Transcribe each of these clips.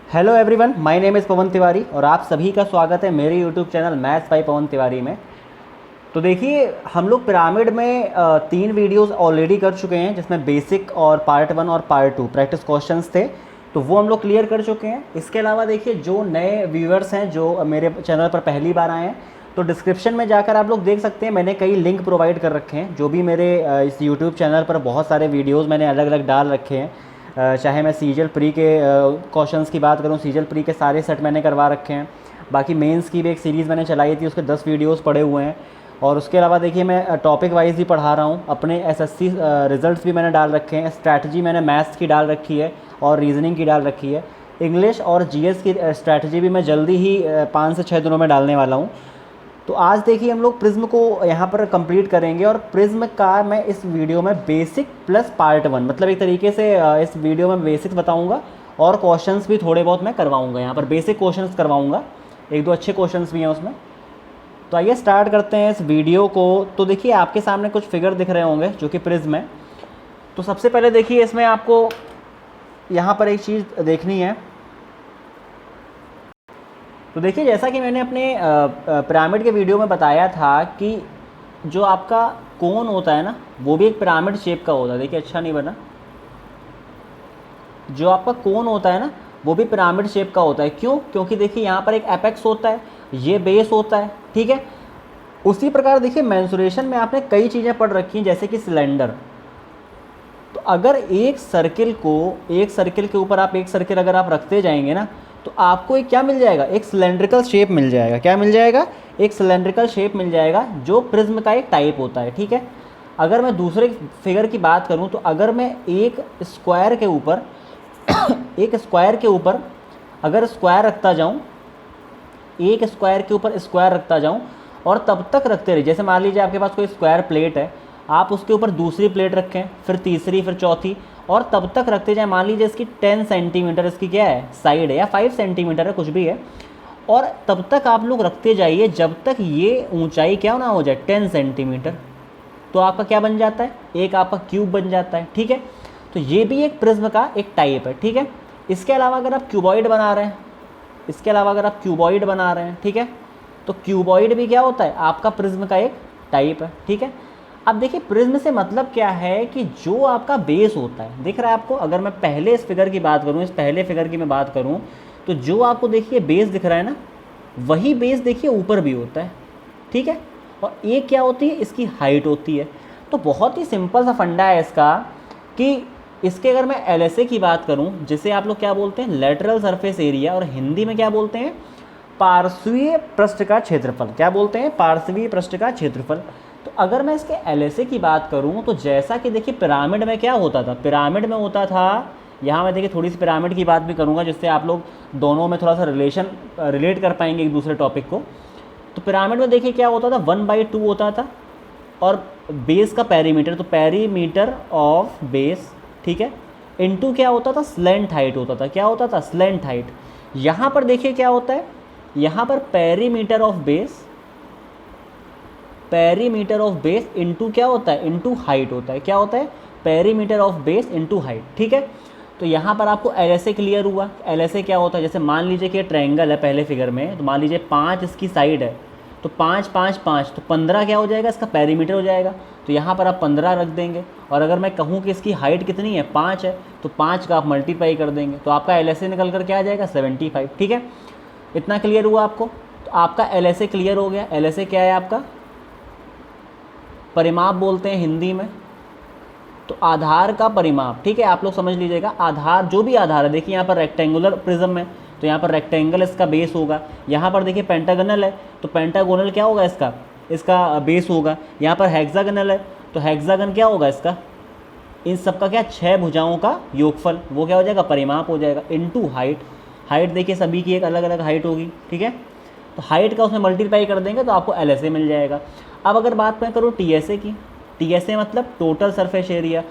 Hello everyone, my name is Pawan Tiwari और आप सभी का स्वागत है मेरे YouTube channel maths by Pawan Tiwari में। तो देखिए, हम लोग पिरामिड में 3 वीडियोस ऑलरेडी कर चुके हैं, जिसमें बेसिक और पार्ट 1 और पार्ट 2 प्रैक्टिस क्वेश्चंस थे, तो वो हम लोग क्लियर कर चुके हैं। इसके अलावा देखिए, जो नए व्यूअर्स हैं जो मेरे चैनल पर पहली बार आए हैं, तो डिस्क्रिप्शन में जाकर आप लोग देख सकते हैं, मैंने कई लिंक प्रोवाइड कर रखे हैं। जो भी मेरे इस यूट्यूब चैनल पर बहुत सारे वीडियोज़ मैंने अलग अलग डाल रखे हैं। चाहे मैं सीजल प्री के क्वेश्चंस की बात करूं, सीजल प्री के सारे सेट मैंने करवा रखे हैं। बाकी मेंस की भी एक सीरीज़ मैंने चलाई थी, उसके 10 वीडियोस पड़े हुए हैं। और उसके अलावा देखिए, मैं टॉपिक वाइज भी पढ़ा रहा हूं। अपने एसएससी रिजल्ट्स भी मैंने डाल रखे हैं। स्ट्रैटेजी मैंने मैथ्स की डाल रखी है और रीजनिंग की डाल रखी है। इंग्लिश और जीएस की स्ट्रैटेजी भी मैं जल्दी ही 5 से 6 दिनों में डालने वाला हूँ। तो आज देखिए, हम लोग प्रिज्म को यहाँ पर कंप्लीट करेंगे और प्रिज्म का मैं इस वीडियो में बेसिक प्लस पार्ट 1, मतलब एक तरीके से इस वीडियो में बेसिक्स बताऊँगा और क्वेश्चंस भी थोड़े बहुत मैं करवाऊँगा। यहाँ पर बेसिक क्वेश्चंस करवाऊँगा, 1-2 अच्छे क्वेश्चंस भी हैं उसमें। तो आइए स्टार्ट करते हैं इस वीडियो को। तो देखिए, आपके सामने कुछ फिगर दिख रहे होंगे जो कि प्रिज्म है। तो सबसे पहले देखिए, इसमें आपको यहाँ पर एक चीज़ देखनी है। तो देखिए, जैसा कि मैंने अपने पिरामिड के वीडियो में बताया था कि जो आपका कोन होता है ना, वो भी एक पिरामिड शेप का होता है। देखिए, अच्छा नहीं बना। जो आपका कोन होता है ना, वो भी पिरामिड शेप का होता है। क्यों? क्योंकि देखिए, यहाँ पर एक एपेक्स होता है, ये बेस होता है, ठीक है। उसी प्रकार देखिए, मेंसुरेशन में आपने कई चीज़ें पढ़ रखी हैं, जैसे कि सिलेंडर। तो अगर एक सर्किल के ऊपर आप एक सर्किल अगर आप रखते जाएंगे ना, तो आपको एक क्या मिल जाएगा? एक सिलेंड्रिकल शेप मिल जाएगा। क्या मिल जाएगा? एक सिलेंड्रिकल शेप मिल जाएगा, जो प्रिज्म का एक टाइप होता है, ठीक है। अगर मैं दूसरे फिगर की बात करूं, तो अगर मैं एक स्क्वायर के ऊपर एक स्क्वायर के ऊपर अगर स्क्वायर रखता जाऊं, एक स्क्वायर के ऊपर स्क्वायर रखता जाऊं और तब तक रखते रहिए, जैसे मान लीजिए आपके पास कोई स्क्वायर प्लेट है, आप उसके ऊपर दूसरी प्लेट रखें, फिर तीसरी, फिर चौथी, और तब तक रखते जाएं। मान लीजिए इसकी 10 सेंटीमीटर इसकी क्या है? साइड है, या 5 सेंटीमीटर है, कुछ भी है। और तब तक आप लोग रखते जाइए जब तक ये ऊंचाई क्या ना हो जाए, 10 सेंटीमीटर। तो आपका क्या बन जाता है? एक आपका क्यूब बन जाता है, ठीक है। तो ये भी एक प्रिज्म का एक टाइप है, ठीक है। इसके अलावा अगर आप क्यूबॉइड बना रहे हैं, ठीक है, तो क्यूबॉइड भी क्या होता है? आपका प्रिज्म का एक टाइप है, ठीक है। अब देखिए, प्रिज्म से मतलब क्या है कि जो आपका बेस होता है, दिख रहा है आपको? अगर मैं पहले इस फिगर की बात करूं, इस पहले फिगर की मैं बात करूं, तो जो आपको देखिए बेस दिख रहा है ना, वही बेस देखिए ऊपर भी होता है, ठीक है। और एक क्या होती है? इसकी हाइट होती है। तो बहुत ही सिंपल सा फंडा है इसका कि इसके अगर मैं एलएसए की बात करूं, जिसे आप लोग क्या बोलते हैं? लेटरल सरफेस एरिया, और हिंदी में क्या बोलते हैं? पार्श्वीय पृष्ठ का क्षेत्रफल। क्या बोलते हैं? पार्श्वीय पृष्ठ का क्षेत्रफल। तो अगर मैं इसके एलएसए की बात करूं, तो जैसा कि देखिए, पिरामिड में क्या होता था? पिरामिड में होता था, यहाँ मैं देखिए थोड़ी सी पिरामिड की बात भी करूँगा, जिससे आप लोग दोनों में थोड़ा सा रिलेट कर पाएंगे एक दूसरे टॉपिक को। तो पिरामिड में देखिए क्या होता था? 1/2 होता था, और बेस का पेरीमीटर, तो पेरीमीटर ऑफ बेस, ठीक है, इनटू क्या होता था? स्लेंट हाइट होता था। क्या होता था? Slant height. यहाँ पर देखिए क्या होता है? यहाँ पर पेरीमीटर ऑफ बेस इनटू क्या होता है? इनटू हाइट होता है। क्या होता है? Perimeter of base into height, ठीक है। तो यहाँ पर आपको एलएसए क्लियर हुआ। एलएसए क्या होता है? जैसे मान लीजिए कि ट्रायंगल है पहले फिगर में, तो मान लीजिए 5 इसकी साइड है, तो 5 5 5, तो 15 क्या हो जाएगा? इसका पेरीमीटर हो जाएगा। तो यहाँ पर आप 15 रख देंगे। और अगर मैं कहूँ कि इसकी हाइट कितनी है? 5 है, तो 5 का आप मल्टीप्लाई कर देंगे, तो आपका एलएसए निकल कर क्या आ जाएगा? 75, ठीक है। इतना क्लियर हुआ आपको? तो आपका एलएसए क्लियर हो गया। एलएसए क्या है आपका? परिमाप बोलते हैं हिंदी में, तो आधार का परिमाप, ठीक है। आप लोग समझ लीजिएगा, आधार, जो भी आधार है, देखिए यहाँ पर रेक्टेंगुलर प्रिज्म है, तो यहाँ पर रेक्टेंगल इसका बेस होगा। यहाँ पर देखिए पेंटागनल है, तो पेंटागोनल क्या होगा? इसका बेस होगा। यहाँ पर हेक्सागनल है, तो हेक्सागन क्या होगा? इसका, इन सब का क्या? 6 भुजाओं का योगफल, वो क्या हो जाएगा? परिमाप हो जाएगा, इनटू हाइट। हाइट देखिए सभी की एक अलग अलग हाइट होगी, ठीक है। तो हाइट का उसमें मल्टीप्लाई कर देंगे तो आपको एलएसए मिल जाएगा। अब अगर बात मैं करूँ टीएसए की, टीएसए मतलब total surface area.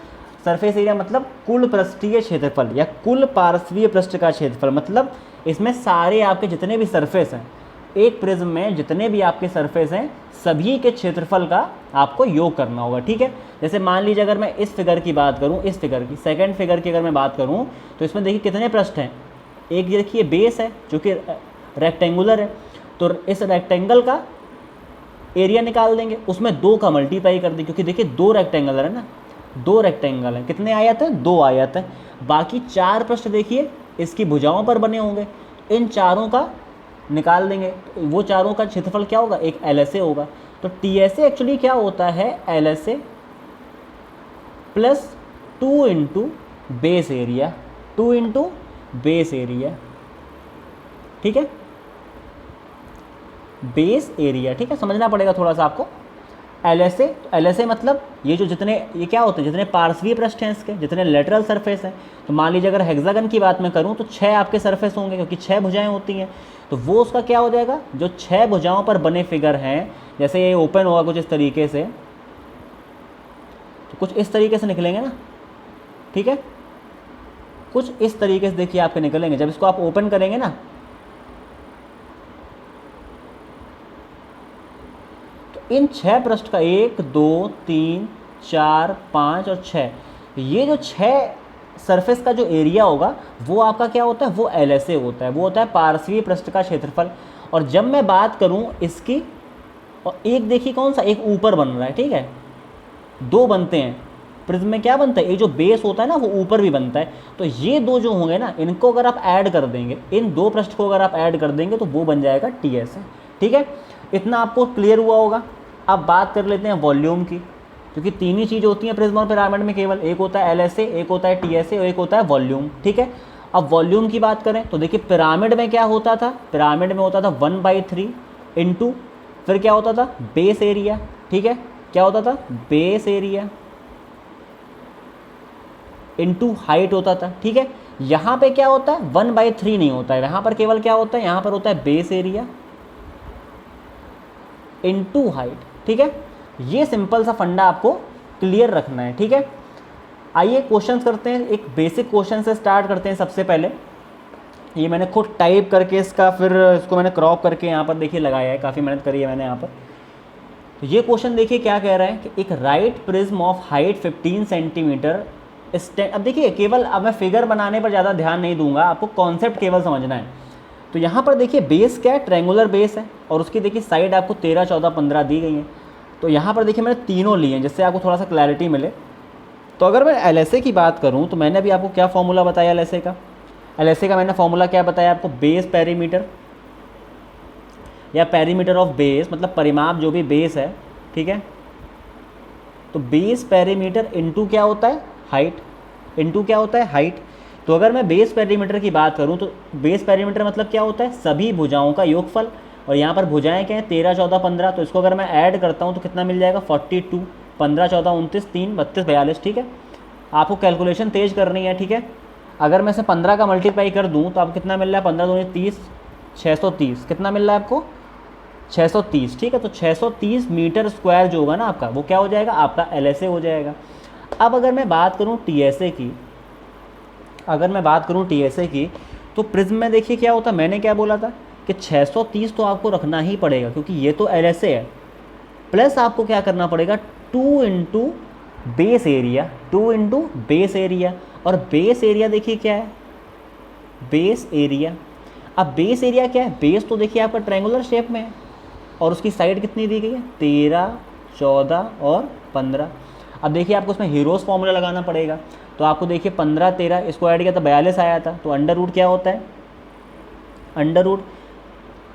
Surface area मतलब कुल पृष्ठीय क्षेत्रफल या कुल पार्श्वीय पृष्ठ का क्षेत्रफल। मतलब इसमें सारे आपके जितने भी सरफेस हैं, एक प्रिज्म में जितने भी आपके सरफेस हैं, सभी के क्षेत्रफल का आपको योग करना होगा, ठीक है। जैसे मान लीजिए अगर मैं इस फिगर की बात करूं, इस फिगर की, सेकंड फिगर की अगर मैं बात करूं, तो इसमें देखिए कितने पृष्ठ हैं? एक ये देखिए बेस है जो कि रेक्टेंगुलर है, तो इस रेक्टेंगल का एरिया निकाल देंगे, उसमें 2 का मल्टीप्लाई कर देंगे, क्योंकि देखिए 2 रेक्टेंगल है ना, 2 रेक्टेंगल हैं, कितने आयत हैं, 2 आयत हैं। बाकी 4 पृष्ठ देखिए इसकी भुजाओं पर बने होंगे, इन चारों का निकाल देंगे, तो वो चारों का क्षेत्रफल क्या होगा, एक LSA होगा। तो TSA एक्चुअली क्या होता है, LSA plus 2 into base area, 2 into base area, ठीक है, बेस एरिया, ठीक है, समझना पड़ेगा थोड़ा सा आपको। LSA, तो LSA मतलब ये जो जितने, ये क्या होते हैं, जितने पार्श्वीय पृष्ठ हैं इसके, जितने लेटरल सरफेस हैं। तो मान लीजिए अगर हेक्सागन की बात मैं करूं तो 6 आपके सरफेस होंगे, क्योंकि 6 भुजाएं होती हैं, तो वो उसका क्या हो जाएगा, जो 6 भुजाओं पर बने फिगर हैं, जैसे ये ओपन होगा कुछ इस तरीके से, तो कुछ इस तरीके से निकलेंगे ना, ठीक है, कुछ इस तरीके से देखिए आपके निकलेंगे। जब इसको आप ओपन करेंगे ना, तो इन 6 पृष्ठ का 1 2 3 4 5 और 6, ये जो 6 सरफेस का जो एरिया होगा वो आपका क्या होता है, वो LSA होता है, वो होता है पार्श्वीय पृष्ठ का क्षेत्रफल। और जब मैं बात करूं इसकी, और एक देखिए कौन सा, एक ऊपर बन रहा है, ठीक है, 2 बनते हैं प्रिज्म में, क्या बनता है, ये जो बेस होता है ना वो ऊपर भी बनता है। तो ये 2 जो होंगे ना, इनको अगर आप ऐड कर देंगे, इन 2 पृष्ठ को अगर आप ऐड कर देंगे तो वो बन जाएगा TSA, ठीक है। इतना आपको क्लियर हुआ होगा। अब बात कर लेते हैं वॉल्यूम की, क्योंकि 3 ही चीज़ होती हैं प्रिज्म और पिरामिड में, केवल एक होता है LSA, एक होता है TSA और एक होता है वॉल्यूम, ठीक है। अब वॉल्यूम की बात करें तो देखिए पिरामिड में क्या होता था, पिरामिड में होता था 1/3 इंटू, फिर क्या होता था, बेस एरिया, ठीक है, क्या होता था, बेस एरिया इंटू हाइट होता था, ठीक है। यहाँ पे क्या होता है, 1/3 नहीं होता है, यहाँ पर केवल क्या होता है, यहाँ पर होता है बेस एरिया इंटू हाइट, ठीक है। ये सिंपल सा फंडा आपको क्लियर रखना है, ठीक है। आइए क्वेश्चंस करते हैं, एक बेसिक क्वेश्चन से स्टार्ट करते हैं। सबसे पहले ये मैंने खुद टाइप करके इसका, फिर इसको मैंने क्रॉप करके यहाँ पर देखिए लगाया है, काफ़ी मेहनत करी है मैंने यहाँ पर। तो ये क्वेश्चन देखिए क्या कह रहा है कि एक right prism of height 15 centimetre stand. अब देखिए केवल, अब मैं फिगर बनाने पर ज़्यादा ध्यान नहीं दूंगा, आपको कॉन्सेप्ट केवल समझना है। तो यहाँ पर देखिए बेस क्या है, ट्रायंगुलर बेस है, और उसकी देखिए साइड आपको 13 14 15 दी गई हैं। तो यहाँ पर देखिए मैंने तीनों लिए हैं, जिससे आपको थोड़ा सा क्लैरिटी मिले। तो अगर मैं LSA की बात करूँ तो मैंने अभी आपको क्या फॉर्मूला बताया LSA का, LSA का मैंने फॉर्मूला क्या बताया आपको, बेस पेरीमीटर या पेरीमीटर ऑफ बेस, मतलब परिमाप जो भी बेस है, ठीक है। तो बेस पेरीमीटर इंटू क्या होता है, हाइट, इंटू क्या होता है, हाइट। तो अगर मैं बेस पेरीमीटर की बात करूं तो बेस पेरीमीटर मतलब क्या होता है, सभी भुजाओं का योगफल, और यहाँ पर भुजाएं क्या है, 13 14 15। तो इसको अगर मैं ऐड करता हूँ तो कितना मिल जाएगा, 42, 15 14 29 3 32 42, ठीक है। आपको कैलकुलेशन तेज करनी है, ठीक है। अगर मैं इसे 15 का मल्टीप्लाई कर दूँ तो आपको कितना मिल रहा है, 15 दूनी 30, 630, कितना मिल रहा है आपको, 630, ठीक है। तो 630 मीटर स्क्वायर जो होगा ना आपका, वो क्या हो जाएगा, आपका LSA हो जाएगा। अब अगर मैं बात करूँ TSA की, अगर मैं बात करूँ TSA की, तो प्रिज्म में देखिए क्या होता है, मैंने क्या बोला था कि 630 तो आपको रखना ही पड़ेगा, क्योंकि ये तो LSA है, प्लस आपको क्या करना पड़ेगा, 2 into base area, 2 into base area. और बेस एरिया देखिए क्या है, बेस एरिया। अब बेस एरिया क्या है, बेस तो देखिए आपका ट्रायंगुलर शेप में है, और उसकी साइड कितनी दी गई है, 13 14 और 15। अब देखिए आपको उसमें हीरोज़ फॉर्मूला लगाना पड़ेगा। तो आपको देखिए 15 13 इसको ऐड किया तो 42 आया था। तो अंडर रूट क्या होता है, अंडर रूट,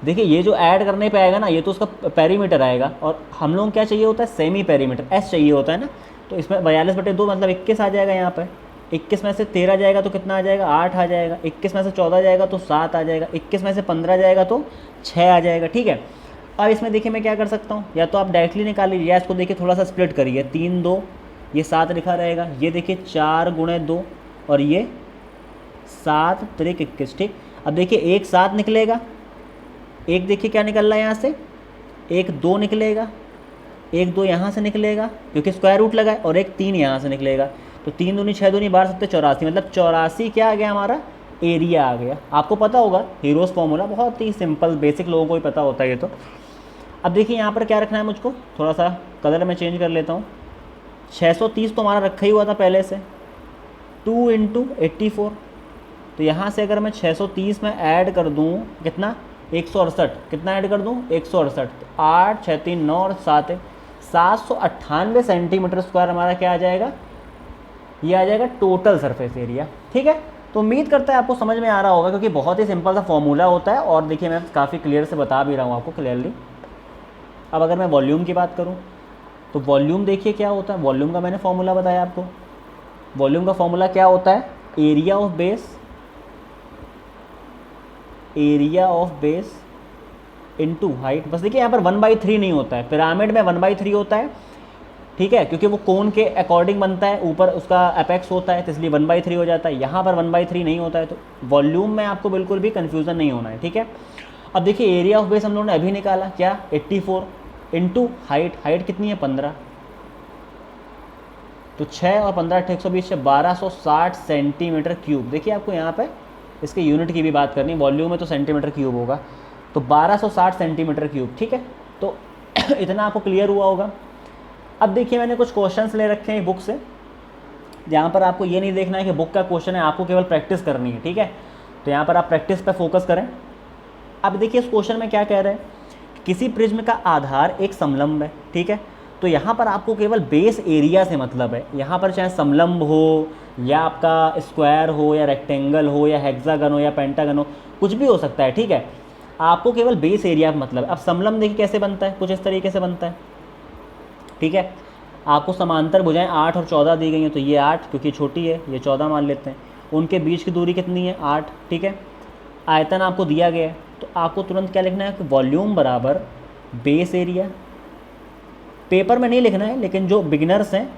देखिए ये जो ऐड करने पे आएगा ना, ये तो उसका पेरीमीटर आएगा, और हम लोग क्या चाहिए होता है, सेमी पेरीमीटर, S चाहिए होता है ना। तो इसमें 42/2 मतलब 21 आ जाएगा। यहाँ पर 21 में से 13 जाएगा तो कितना आ जाएगा, 8 आ जाएगा। 21 में से 14 जाएगा तो 7 आ जाएगा। 21 में से 15 जाएगा तो 6 आ जाएगा, ठीक है। अब इसमें देखिए मैं क्या कर सकता हूँ, या तो आप डायरेक्टली निकाल लीजिए, या इसको देखिए थोड़ा सा स्प्लिट करिए, 3 2, ये 7 लिखा रहेगा, ये देखिए 4 गुणे 2 और ये 7 3 21, ठीक। अब देखिए एक 7 निकलेगा, एक देखिए क्या निकल रहा है यहाँ से, एक 2 निकलेगा, एक 2 यहाँ से निकलेगा क्योंकि स्क्वायर रूट लगा है, और एक 3 यहाँ से निकलेगा। तो 3 दूनी 6 दूनी 12 7 84, मतलब 84 क्या आ गया हमारा, एरिया आ गया। आपको पता होगा हीरोज़ फॉर्मूला, बहुत ही सिंपल बेसिक लोगों को ही पता होता है ये तो। अब देखिए यहाँ पर क्या रखना है मुझको, थोड़ा सा कलर में चेंज कर लेता हूँ। 630 तो हमारा रखा ही हुआ था पहले से, 2 इंटू 84, तो यहाँ से अगर मैं 630 में ऐड कर दूँ कितना 168, कितना ऐड कर दूँ 168, 8 6 3 9 और 7 798 सेंटीमीटर स्क्वायर हमारा क्या आ जाएगा, ये आ जाएगा टोटल सरफेस एरिया। ठीक है, तो उम्मीद करता है आपको समझ में आ रहा होगा, क्योंकि बहुत ही सिंपल सा फॉर्मूला होता है और देखिए मैं काफ़ी क्लियर से बता भी रहा हूँ आपको क्लियरली। अब अगर मैं वॉल्यूम की बात करूँ तो वॉल्यूम देखिए क्या होता है, वॉल्यूम का मैंने फॉर्मूला बताया आपको। वॉल्यूम का फॉर्मूला क्या होता है, area of base into height. बस देखिए यहाँ पर 1/3 नहीं होता है, पिरामिड में 1/3 होता है। ठीक है, क्योंकि वो कोन के अकॉर्डिंग बनता है, ऊपर उसका एपेक्स होता है, तो इसलिए 1/3 हो जाता है। यहाँ पर 1/3 नहीं होता है, तो वॉल्यूम में आपको बिल्कुल भी कन्फ्यूज़न नहीं होना है। ठीक है, अब देखिए एरिया ऑफ बेस हम लोगों ने अभी निकाला क्या, 84 इंटू हाइट कितनी है 15, तो 6 और 15 120 से 1260 सेंटीमीटर क्यूब। देखिए आपको यहाँ पे इसके यूनिट की भी बात करनी है, वॉल्यूम में तो सेंटीमीटर क्यूब होगा, तो 1260 सेंटीमीटर क्यूब। ठीक है, तो इतना आपको क्लियर हुआ होगा। अब देखिए मैंने कुछ क्वेश्चंस ले रखे हैं बुक से, जहाँ पर आपको ये नहीं देखना है कि बुक का क्वेश्चन है, आपको केवल प्रैक्टिस करनी है। ठीक है, तो यहाँ पर आप प्रैक्टिस पे फोकस करें। अब देखिए इस क्वेश्चन में क्या कह रहे हैं, किसी प्रिज्म का आधार एक समलंब है। ठीक है, तो यहाँ पर आपको केवल बेस एरिया से मतलब है। यहाँ पर चाहे समलंब हो या आपका स्क्वायर हो या रेक्टेंगल हो या हेक्सागन हो या पेंटागन हो, कुछ भी हो सकता है। ठीक है, आपको केवल बेस एरिया मतलब। अब समलंब देखिए कैसे बनता है, कुछ इस तरीके से बनता है। ठीक है, आपको समांतर भुजाएं 8 और 14 दी गई हैं, तो ये 8 क्योंकि छोटी है, ये 14 मान लेते हैं। उनके बीच की दूरी कितनी है 8। ठीक है, आयतन आपको दिया गया है, तो आपको तुरंत क्या लिखना है कि वॉल्यूम बराबर बेस एरिया। पेपर में नहीं लिखना है, लेकिन जो बिगिनर्स हैं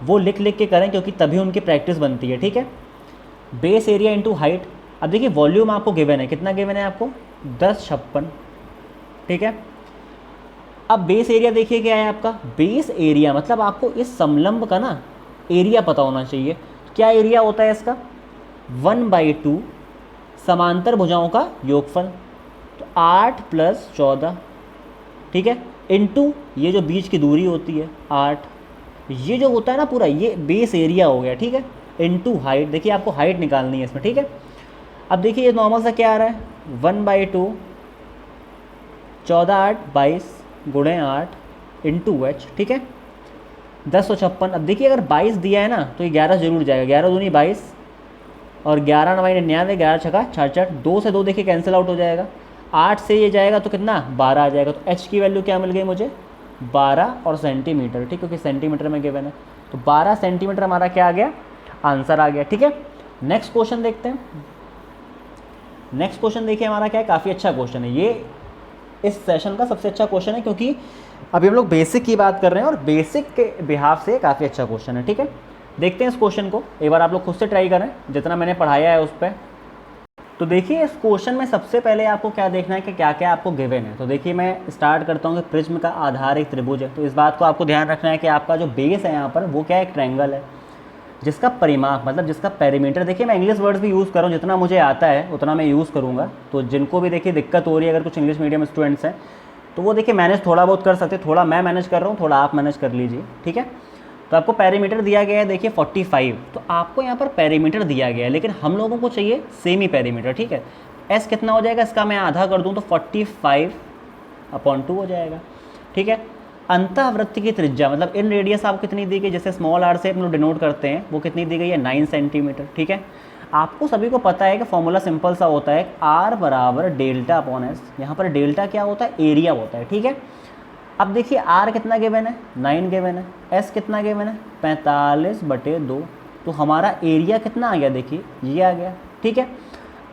वो लिख के करें, क्योंकि तभी उनकी प्रैक्टिस बनती है। ठीक है, बेस एरिया इंटू हाइट। अब देखिए वॉल्यूम आपको गिवन है, कितना गिवन है आपको 1056। ठीक है, अब बेस एरिया देखिए क्या है आपका, बेस एरिया मतलब आपको इस समलंब का ना एरिया पता होना चाहिए। क्या एरिया होता है इसका, 1/2 समांतर भुजाओं का योगफल, तो 8 + 14। ठीक है, इनटू ये जो बीच की दूरी होती है 8, ये जो होता है ना पूरा, ये बेस एरिया हो गया। ठीक है, इनटू हाइट। देखिए आपको हाइट निकालनी है इसमें। ठीक है, अब देखिए ये नॉर्मल सा क्या आ रहा है, 1/2 14 8 22 गुणे 8 इंटू h। ठीक है, 1056। अब देखिए अगर 22 दिया है ना तो ये 11 जरूर जाएगा, 11 दूनी 22 और 11 9 99, 11 छक्का 66, 2 से 2 देखिए कैंसिल आउट हो जाएगा। 8 से ये जाएगा तो कितना 12 आ जाएगा, तो h की वैल्यू क्या मिल गई मुझे 12 और सेंटीमीटर। ठीक है, क्योंकि सेंटीमीटर में गिवन है, तो 12 सेंटीमीटर हमारा क्या आ गया, आंसर आ गया। ठीक है, नेक्स्ट क्वेश्चन देखते हैं। नेक्स्ट क्वेश्चन देखिए हमारा क्या है, काफ़ी अच्छा क्वेश्चन है ये, इस सेशन का सबसे अच्छा क्वेश्चन है, क्योंकि अभी हम लोग बेसिक की बात कर रहे हैं और बेसिक के बिहाफ से काफ़ी अच्छा क्वेश्चन है। ठीक है, देखते हैं इस क्वेश्चन को, एक बार आप लोग खुद से ट्राई करें जितना मैंने पढ़ाया है उस पर। तो देखिए इस क्वेश्चन में सबसे पहले आपको क्या देखना है कि क्या क्या आपको गिवन है। तो देखिए मैं स्टार्ट करता हूँ कि प्रिज्म का आधार एक त्रिभुज है। तो इस बात को आपको ध्यान रखना है कि आपका जो बेस है यहाँ पर वो क्या है, एक ट्रायंगल है, जिसका परिमाप मतलब जिसका पेरीमीटर, देखिए मैं इंग्लिश वर्ड्स भी यूज़ कर रहा हूँ, जितना मुझे आता है उतना मैं यूज़ करूँगा। तो जिनको भी देखिए दिक्कत हो रही है, अगर कुछ इंग्लिश मीडियम स्टूडेंट्स हैं तो वो देखिए मैनेज थोड़ा बहुत कर सकते हैं, थोड़ा मैं मैनेज कर रहा हूँ, थोड़ा आप मैनेज कर लीजिए। ठीक है, तो आपको पेरीमीटर दिया गया है देखिए 45, तो आपको यहाँ पर पेरीमीटर दिया गया है, लेकिन हम लोगों को चाहिए सेमी पेरीमीटर। ठीक है, एस कितना हो जाएगा इसका, मैं आधा कर दूँ तो 45/2 हो जाएगा। ठीक है, अंतःवृत्त की त्रिज्या मतलब इन रेडियस आपको कितनी दी गई, जैसे स्मॉल आर से हम लोग डिनोट करते हैं, वो कितनी दी गई है 9 सेंटीमीटर। ठीक है, आपको सभी को पता है कि फॉर्मूला सिंपल सा होता है, R बराबर डेल्टा/S। यहाँ पर डेल्टा क्या होता है, एरिया होता है। ठीक है, अब देखिए R कितना गिवन है 9 गिवन है, S कितना गिवन है 45/2, तो हमारा एरिया कितना आ गया, देखिए ये आ गया। ठीक है,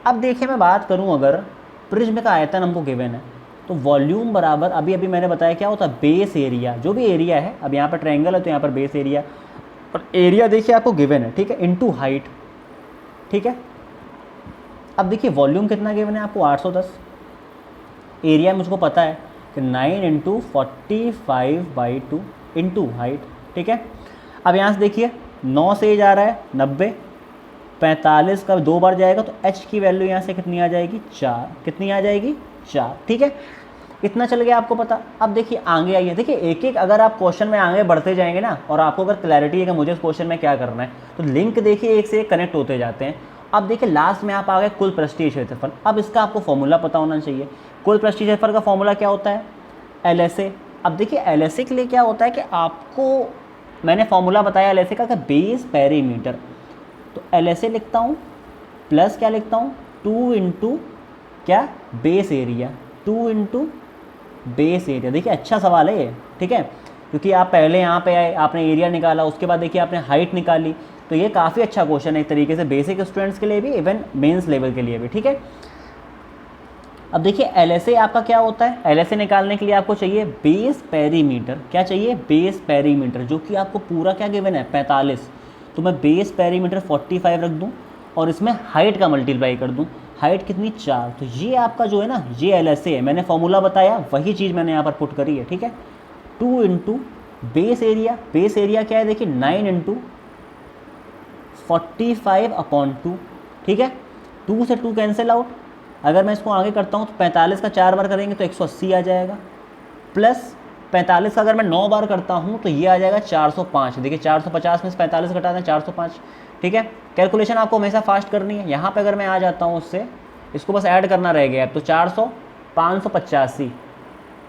अब देखिए मैं बात करूँ अगर प्रिज्म का आयतन हमको गिवन है, तो वॉल्यूम बराबर अभी मैंने बताया क्या होता है, बेस एरिया, जो भी एरिया है। अब यहाँ पर ट्रायंगल है तो यहाँ पर बेस एरिया, और एरिया देखिए आपको गिवन है। ठीक है, इनटू हाइट। ठीक है, अब देखिए वॉल्यूम कितना गिवन है आपको 810, एरिया मुझको पता है कि 9 × 45/2 इंटू हाइट। ठीक है, अब यहाँ से देखिए 9 से जा रहा है 90, 45 का 2 बार जाएगा तो h की वैल्यू यहाँ से कितनी आ जाएगी 4, कितनी आ जाएगी 4। ठीक है, इतना चल गया आपको पता। अब देखिए आगे आइए, देखिए एक एक अगर आप क्वेश्चन में आगे बढ़ते जाएंगे ना, और आपको अगर क्लैरिटी है कि मुझे इस क्वेश्चन में क्या करना है, तो लिंक देखिए एक से एक कनेक्ट होते जाते हैं, अब देखिए लास्ट में आप आ गए कुल पृष्ठीय क्षेत्रफल। अब इसका आपको फॉर्मूला पता होना चाहिए। कुल पृष्ठीय क्षेत्रफल का फॉर्मूला क्या होता है? LSA। अब देखिए LSA के लिए क्या होता है कि आपको मैंने फॉर्मूला बताया LSA का बेस पेरीमीटर, तो LSA लिखता हूँ प्लस क्या लिखता हूँ 2 इंटू क्या base area, 2 into base area. देखिए अच्छा सवाल है ये, ठीक है, क्योंकि आप पहले यहाँ पे आए, आपने एरिया निकाला, उसके बाद देखिए आपने हाइट निकाली, तो ये काफ़ी अच्छा क्वेश्चन है एक तरीके से बेसिक स्टूडेंट्स के लिए भी, इवन मेंस लेवल के लिए भी, ठीक है। अब देखिए LSA आपका क्या होता है? LSA निकालने के लिए आपको चाहिए बेस पेरीमीटर। क्या चाहिए? बेस पेरीमीटर, जो कि आपको पूरा क्या गिवन है 45। तो मैं बेस पेरीमीटर 45 रख दूँ और इसमें हाइट का मल्टीप्लाई कर दूँ। हाइट कितनी? 4। तो ये आपका जो है ना, ये LSA है। मैंने फॉर्मूला बताया वही चीज़ मैंने यहाँ पर पुट करी है, ठीक है। 2 into base area, base area क्या है देखिए 9 इंटू 45/2, ठीक है। 2 से 2 कैंसिल आउट। अगर मैं इसको आगे करता हूँ तो 45 का 4 बार करेंगे तो 180 आ जाएगा, प्लस 45 का अगर मैं 9 बार करता हूँ तो ये आ जाएगा 405। देखिए 450 में से 45 घटा दें 405, ठीक है। कैलकुलेशन आपको हमेशा फास्ट करनी है। यहाँ पे अगर मैं आ जाता हूँ उससे, इसको बस ऐड करना रह गया, तो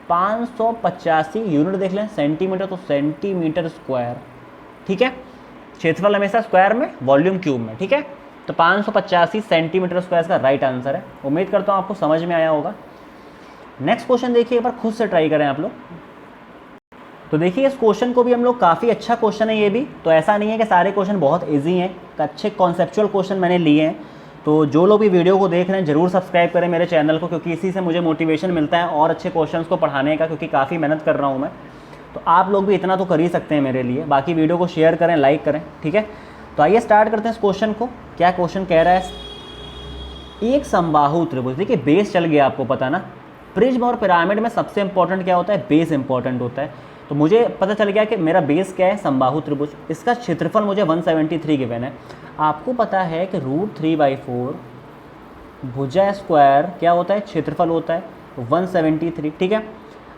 585 यूनिट देख लें सेंटीमीटर, तो सेंटीमीटर स्क्वायर, ठीक है। क्षेत्रफल हमेशा स्क्वायर में, वॉल्यूम क्यूब में, ठीक है। तो 585 सेंटीमीटर स्क्वायर का राइट आंसर है। उम्मीद करता हूँ आपको समझ में आया होगा। नेक्स्ट क्वेश्चन देखिए, एक बार खुद से ट्राई करें आप लोग। तो देखिए इस क्वेश्चन को भी हम लोग, काफ़ी अच्छा क्वेश्चन है ये भी, तो ऐसा नहीं है कि सारे क्वेश्चन बहुत इजी हैं, अच्छे कॉन्सेप्चुअल क्वेश्चन मैंने लिए हैं। तो जो लोग भी वीडियो को देख रहे हैं ज़रूर सब्सक्राइब करें मेरे चैनल को, क्योंकि इसी से मुझे मोटिवेशन मिलता है और अच्छे क्वेश्चंस को पढ़ाने का, क्योंकि काफ़ी मेहनत कर रहा हूँ मैं। तो आप लोग भी इतना तो कर ही सकते हैं मेरे लिए। बाकी वीडियो को शेयर करें, लाइक करें, ठीक है। तो आइए स्टार्ट करते हैं इस क्वेश्चन को। क्या क्वेश्चन कह रहा है? एक समबाहु त्रिभुज, देखिए बेस चल गया आपको पता ना, प्रिज्म और पिरामिड में सबसे इंपॉर्टेंट क्या होता है? बेस इंपॉर्टेंट होता है। तो मुझे पता चल गया कि मेरा बेस क्या है? समबाहु त्रिभुज। इसका क्षेत्रफल मुझे 173 गिवन है। आपको पता है कि √3/4 भुजा स्क्वायर क्या होता है? क्षेत्रफल होता है, 173, ठीक है।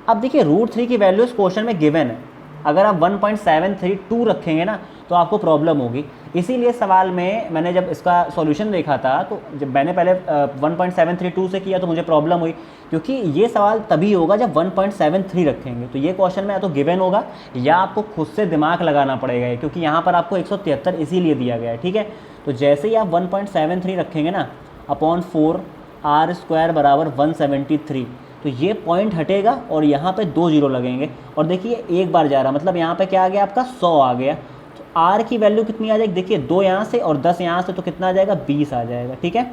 अब देखिए √3 की वैल्यू इस क्वेश्चन में गिवन है। अगर आप 1.732 रखेंगे ना तो आपको प्रॉब्लम होगी। इसीलिए सवाल में मैंने जब इसका सॉल्यूशन देखा था, तो जब मैंने पहले 1.732 से किया तो मुझे प्रॉब्लम हुई, क्योंकि ये सवाल तभी होगा जब 1.73 रखेंगे। तो ये क्वेश्चन में या तो गिवन होगा या आपको खुद से दिमाग लगाना पड़ेगा, क्योंकि यहाँ पर आपको 173 इसीलिए दिया गया है, ठीक है। तो जैसे ही आप 1.73 रखेंगे ना अपॉन 4 r² बराबर 173, तो ये पॉइंट हटेगा और यहाँ पे 2 जीरो लगेंगे, और देखिए एक बार जा रहा, मतलब यहाँ पे क्या आ गया आपका 100 आ गया। तो r की वैल्यू कितनी आ जाएगी? देखिए 2 यहाँ से और 10 यहाँ से, तो कितना आ जाएगा? 20 आ जाएगा, ठीक है।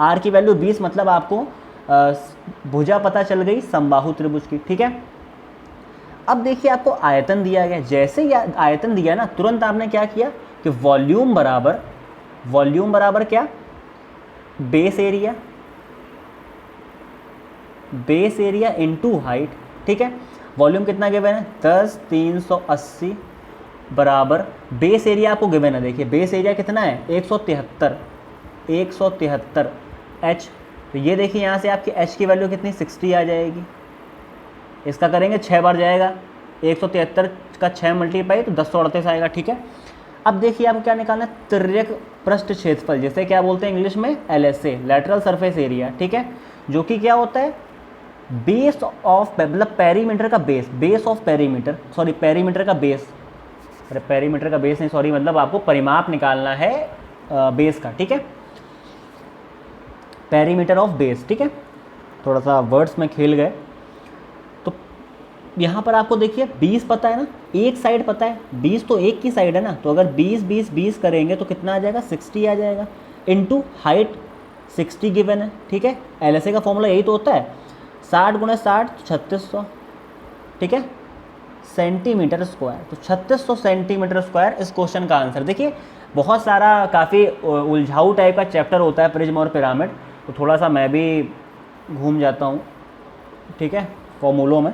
r की वैल्यू 20, मतलब आपको भुजा पता चल गई समबाहु त्रिभुज की, ठीक है। अब देखिए आपको आयतन दिया गया। जैसे ही आयतन दिया ना, तुरंत आपने क्या किया कि वॉल्यूम बराबर क्या? बेस एरिया इंटू हाइट, ठीक है। वॉल्यूम कितना गिवन है? 10,380 बराबर बेस एरिया आपको गिवन है। देखिए बेस एरिया कितना है? 173 h। तो ये देखिए यहाँ से आपकी h की वैल्यू कितनी? 60 आ जाएगी। इसका करेंगे 6 बार जाएगा, 173 का 6 मल्टीप्लाई तो 1038 आएगा, ठीक है। अब देखिए आपको क्या निकालना है? तिर्यक पृष्ठ क्षेत्रफल, जैसे क्या बोलते हैं इंग्लिश में? LSA, लेटरल सरफेस एरिया, ठीक है। जो कि क्या होता है? बेस ऑफ, मतलब पेरीमीटर का base, base of perimeter, sorry perimeter का बेस, अरे पेरीमीटर का बेस नहीं, सॉरी, मतलब आपको परिमाप निकालना है बेस का, ठीक है। पेरीमीटर ऑफ बेस, ठीक है। थोड़ा सा वर्ड्स में खेल गए। तो यहाँ पर आपको देखिए 20 पता है ना, एक साइड पता है, 20 तो एक की साइड है ना, तो अगर 20 करेंगे तो कितना आ जाएगा? 60 आ जाएगा, इनटू हाइट 60 गिवन है, ठीक है। LSA का फॉर्मूला यही तो होता है, 60 × 60 3600, ठीक है, सेंटीमीटर स्क्वायर। तो 3600 सेंटीमीटर स्क्वायर इस क्वेश्चन का आंसर। देखिए बहुत सारा काफ़ी उलझाऊ टाइप का चैप्टर होता है प्रिज्म और पिरामिड, तो थोड़ा सा मैं भी घूम जाता हूँ, ठीक है, फॉर्मूलों में।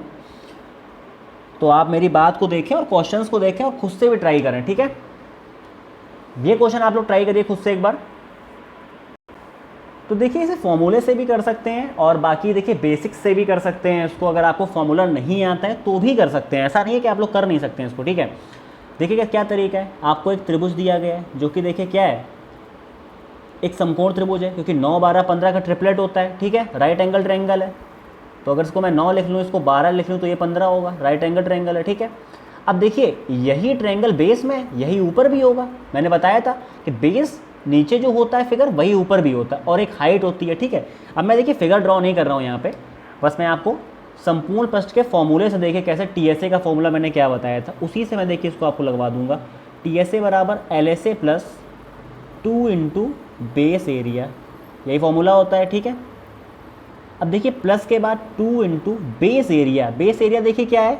तो आप मेरी बात को देखें और क्वेश्चंस को देखें और खुद से भी ट्राई करें, ठीक है। ये क्वेश्चन आप लोग ट्राई करिए खुद से एक बार। तो देखिए इसे फॉर्मूले से भी कर सकते हैं और बाकी देखिए बेसिक्स से भी कर सकते हैं इसको। अगर आपको फॉर्मूला नहीं आता है तो भी कर सकते हैं, ऐसा नहीं है कि आप लोग कर नहीं सकते हैं इसको, ठीक है। देखिए क्या तरीका है, आपको एक त्रिभुज दिया गया है जो कि देखिए क्या है, एक समकोण त्रिभुज है, क्योंकि 9 12 15 का ट्रिपलेट होता है, ठीक है, राइट एंगल ट्रायंगल है। तो अगर इसको मैं 9 लिख लूँ, इसको 12 लिख लूँ, तो ये 15 होगा, राइट एंगल ट्रायंगल है, ठीक है। अब देखिए यही ट्रायंगल बेस में, यही ऊपर भी होगा। मैंने बताया था कि बेस नीचे जो होता है फिगर वही ऊपर भी होता है, और एक हाइट होती है, ठीक है। अब मैं देखिए फिगर ड्रॉ नहीं कर रहा हूँ यहाँ पे, बस मैं आपको संपूर्ण प्रश्न के फॉर्मूले से देखिए कैसे टीएसए का फॉर्मूला मैंने क्या बताया था, उसी से मैं देखिए इसको आपको लगवा दूंगा। टीएसए बराबर LSA plus 2 into base area, यही फॉर्मूला होता है, ठीक है। अब देखिए प्लस के बाद 2 into base area, base area देखिए क्या है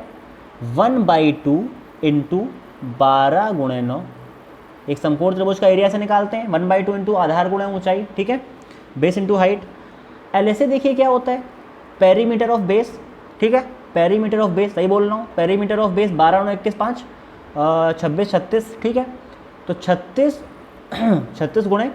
1/2 इंटू 12 गुणे 9, एक समकोण त्रिभुज का एरिया से निकालते हैं, 1/2 इंटू आधार गुणे ऊंचाई, ठीक है, बेस इंटू हाइट। एलएसए देखिए क्या होता है पेरीमीटर ऑफ बेस, ठीक है, पेरीमीटर ऑफ बेस, सही बोल रहा हूँ, पेरीमीटर ऑफ बेस 12 9 21 5 26 36, ठीक है। तो 36 गुणे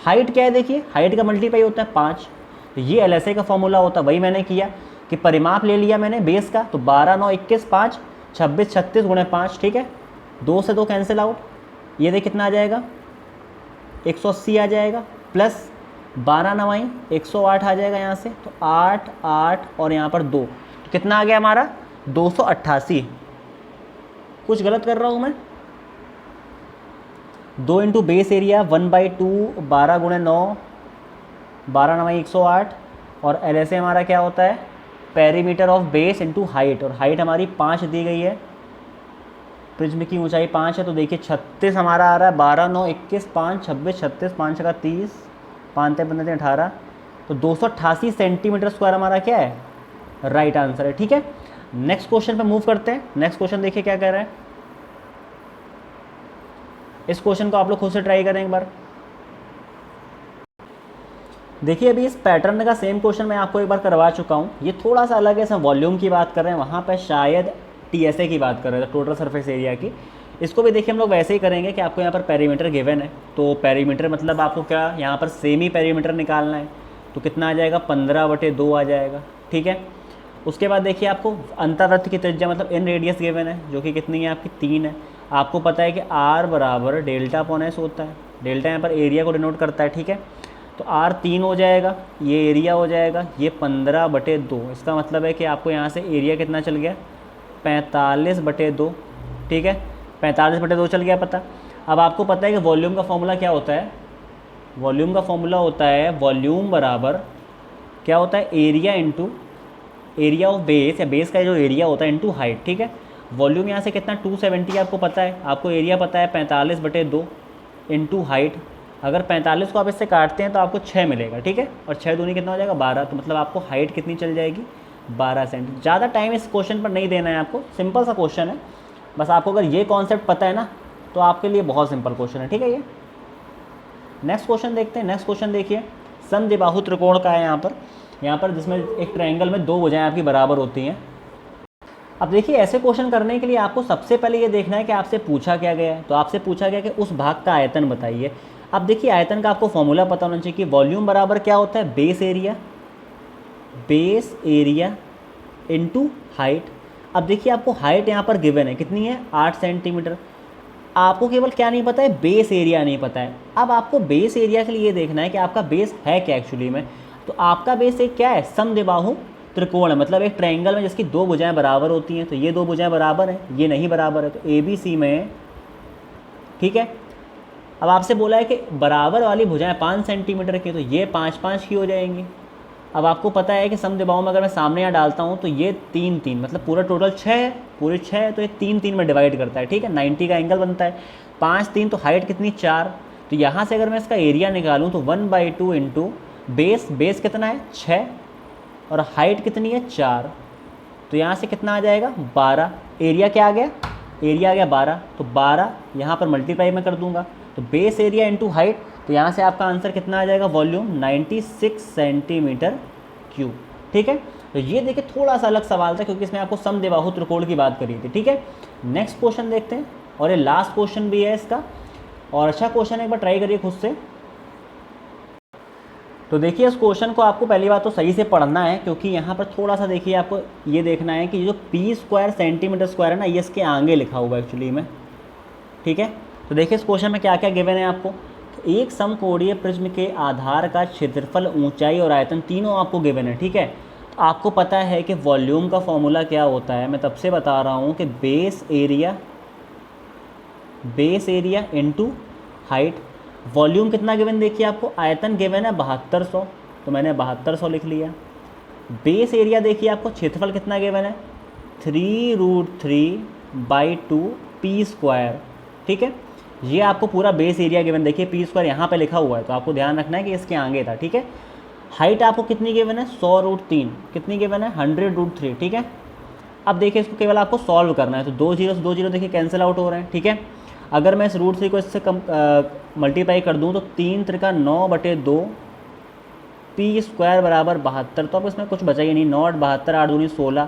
हाइट क्या है, देखिए हाइट का मल्टीप्लाई होता है 5, तो ये एलएसए का फॉर्मूला होता है। वही मैंने किया कि परिमाप ले लिया मैंने बेस का, तो 12 9 21 5 26 36 गुणे 5, ठीक है, 2 से 2 कैंसिल आउट, ये देख कितना आ जाएगा 180 आ जाएगा, प्लस 12 9 108 आ जाएगा यहाँ से, तो 8 8 और यहाँ पर 2, तो कितना आ गया हमारा 288। कुछ गलत कर रहा हूँ मैं? 2 इंटू बेस एरिया 1/2 12 गुणे 9 12 9 108, और एलएसए हमारा क्या होता है perimeter of base into height, और हाइट हमारी 5 दी गई है, प्रिज्म की ऊंचाई 5 है, तो देखिए 36 हमारा आ रहा है, 12 9 21 5 26 36 5 का 30 5 3 15 18, तो 288 सेंटीमीटर स्क्वायर हमारा क्या है राइट आंसर है, ठीक है। नेक्स्ट क्वेश्चन पे मूव करते हैं। नेक्स्ट क्वेश्चन देखिए क्या कह रहा है, इस क्वेश्चन को आप लोग खुद से ट्राई करें एक बार। देखिए अभी इस पैटर्न का सेम क्वेश्चन मैं आपको एक बार करवा चुका हूँ, ये थोड़ा सा अलग है, इसमें वॉल्यूम की बात कर रहे हैं, वहाँ पर शायद टीएसए की बात कर रहे थे, टोटल सरफेस एरिया की। इसको भी देखिए हम लोग वैसे ही करेंगे कि आपको यहाँ पर पेरीमीटर गिवन है, तो पेरीमीटर मतलब आपको क्या यहाँ पर सेमी पेरीमीटर निकालना है, तो कितना आ जाएगा 15/2 आ जाएगा, ठीक है। उसके बाद देखिए आपको अंतर्वृत्त की त्रिज्या मतलब इन रेडियस गिवन है, जो कि कितनी है आपकी 3 है। आपको पता है कि आर बराबर डेल्टा अपॉन एस होता है, डेल्टा यहाँ पर एरिया को डिनोट करता है, ठीक है। तो आर 3 हो जाएगा, ये एरिया हो जाएगा, ये 15/2, इसका मतलब है कि आपको यहाँ से एरिया कितना चल गया 45/2, ठीक है, 45/2 चल गया पता। अब आपको पता है कि वॉल्यूम का फॉर्मूला क्या होता है, वॉल्यूम का फॉर्मूला होता है वॉल्यूम बराबर क्या होता है area into area of base, या बेस का जो एरिया होता है इंटू हाइट, ठीक है। वॉल्यूम यहाँ से कितना 270 आपको पता है, आपको एरिया पता है 45/2 इंटू हाइट। अगर 45 को आप इससे काटते हैं तो आपको 6 मिलेगा, ठीक है, और 6 दूनी कितना हो जाएगा 12, तो मतलब आपको हाइट कितनी चल जाएगी 12 सेंट। ज़्यादा टाइम इस क्वेश्चन पर नहीं देना है आपको, सिंपल सा क्वेश्चन है, बस आपको अगर ये कॉन्सेप्ट पता है ना तो आपके लिए बहुत सिंपल क्वेश्चन है, ठीक है। ये नेक्स्ट क्वेश्चन देखते हैं। नेक्स्ट क्वेश्चन देखिए समद्विबाहु त्रिकोण का है यहाँ पर जिसमें एक ट्रायंगल में 2 भुजाएं आपकी बराबर होती हैं। अब देखिए ऐसे क्वेश्चन करने के लिए आपको सबसे पहले ये देखना है कि आपसे पूछा क्या गया है, तो आपसे पूछा गया कि उस भाग का आयतन बताइए। अब देखिए आयतन का आपको फॉर्मूला पता होना चाहिए कि वॉल्यूम बराबर क्या होता है बेस एरिया इंटू हाइट। अब देखिए आपको हाइट यहाँ पर गिवन है कितनी है 8 सेंटीमीटर, आपको केवल क्या नहीं पता है बेस एरिया नहीं पता है। अब आपको बेस एरिया के लिए ये देखना है कि आपका बेस है क्या एक्चुअली में, तो आपका बेस एक क्या है समद्विबाहु त्रिकोण है, मतलब एक ट्रायंगल में जिसकी 2 भुजाएं बराबर होती हैं, तो ये 2 भुजाएं बराबर हैं, ये नहीं बराबर है, तो ABC में, ठीक है। अब आपसे बोला है कि बराबर वाली भुजाएं 5 सेंटीमीटर की, तो ये 5 5 की हो जाएंगी। अब आपको पता है कि समद्विबाहु में अगर मैं सामने यहाँ डालता हूँ तो ये 3 3 मतलब पूरा टोटल 6 है, पूरे 6 है, तो ये 3 3 में डिवाइड करता है, ठीक है, 90 का एंगल बनता है। 5 3 तो हाइट कितनी 4, तो यहाँ से अगर मैं इसका एरिया निकालूँ तो 1/2 इंटू बेस कितना है 6 और हाइट कितनी है 4, तो यहाँ से कितना आ जाएगा 12, एरिया क्या आ गया, एरिया आ गया 12, तो 12 यहाँ पर मल्टीप्लाई में कर दूंगा, तो बेस एरिया इंटू हाइट, तो यहाँ से आपका आंसर कितना आ जाएगा वॉल्यूम 96 सेंटीमीटर क्यूब, ठीक है। तो ये देखिए थोड़ा सा अलग सवाल था क्योंकि इसमें आपको समद्विबाहु त्रिकोण की बात करी थी, ठीक है। नेक्स्ट क्वेश्चन देखते हैं, और ये लास्ट क्वेश्चन भी है इसका, और अच्छा क्वेश्चन है, एक बार ट्राई करिए खुद से। तो देखिए इस क्वेश्चन को आपको पहली बात तो सही से पढ़ना है, क्योंकि यहाँ पर थोड़ा सा देखिए आपको ये देखना है कि जो p² सेंटीमीटर स्क्वायर है ना, ये इसके आगे लिखा हुआ है एक्चुअली में, ठीक है। तो देखिए इस क्वेश्चन में क्या क्या गिवन है आपको, एक समकोणीय प्रिज्म के आधार का क्षेत्रफल, ऊंचाई और आयतन तीनों आपको गिवन है, ठीक है। तो आपको पता है कि वॉल्यूम का फॉर्मूला क्या होता है, मैं तब से बता रहा हूँ कि base area into height. Volume कितना गिवन देखिए आपको, आयतन गिवन है 7200, तो मैंने 7200 लिख लिया। बेस एरिया देखिए आपको क्षेत्रफल कितना गिवन है 3√3/2 पी स्क्वायर, ठीक है। ये आपको पूरा बेस एरिया गिवन, देखिए पी स्क्वायर यहाँ पे लिखा हुआ है, तो आपको ध्यान रखना है कि इसके आगे था, ठीक है। हाइट आपको कितनी गिवन है 100√3, कितनी गिवन है 100√3, ठीक है। अब देखिए इसको केवल आपको सॉल्व करना है, तो 2 जीरो से 2 जीरो देखिए कैंसिल आउट हो रहे हैं, ठीक है। अगर मैं इस √3 को इससे कम मल्टीप्लाई कर दूँ तो 3 त्रिका 9/2 पी स्क्वायर बराबर 72, तो अब इसमें कुछ बचा ही नहीं, 9 72 8 दूनी 16,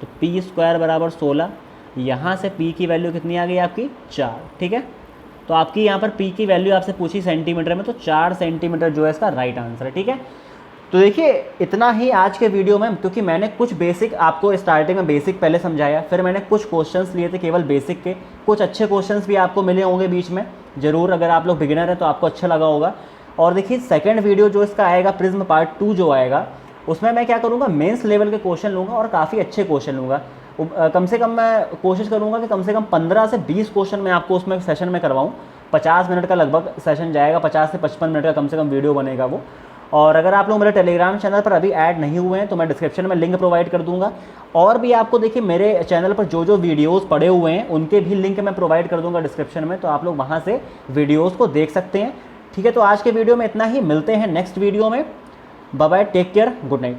तो पी स्क्वायर बराबर 16। यहाँ से पी की वैल्यू कितनी आ गई आपकी 4, ठीक है। तो आपकी यहाँ पर पी की वैल्यू आपसे पूछी सेंटीमीटर में, तो 4 सेंटीमीटर जो है इसका राइट आंसर है, ठीक है। तो देखिए इतना ही आज के वीडियो में, क्योंकि मैंने कुछ बेसिक आपको स्टार्टिंग में बेसिक पहले समझाया, फिर मैंने कुछ क्वेश्चंस लिए थे केवल बेसिक के, कुछ अच्छे क्वेश्चंस भी आपको मिले होंगे बीच में ज़रूर, अगर आप लोग बिगिनर हैं तो आपको अच्छा लगा होगा। और देखिए सेकंड वीडियो जो इसका आएगा प्रिज्म पार्ट 2 जो आएगा, उसमें मैं क्या करूँगा मेंस लेवल के क्वेश्चन लूँगा और काफ़ी अच्छे क्वेश्चन लूँगा। कम से कम मैं कोशिश करूँगा कि कम से कम 15 से 20 क्वेश्चन मैं आपको उसमें सेशन में करवाऊँ। 50 मिनट का लगभग सेशन जाएगा, 50 से 55 मिनट का कम से कम वीडियो बनेगा वो। और अगर आप लोग मेरे टेलीग्राम चैनल पर अभी ऐड नहीं हुए हैं तो मैं डिस्क्रिप्शन में लिंक प्रोवाइड कर दूंगा, और भी आपको देखिए मेरे चैनल पर जो जो वीडियोस पड़े हुए हैं उनके भी लिंक मैं प्रोवाइड कर दूंगा डिस्क्रिप्शन में, तो आप लोग वहां से वीडियोस को देख सकते हैं, ठीक है। तो आज के वीडियो में इतना ही, मिलते हैं नेक्स्ट वीडियो में, bye bye, take care, good night.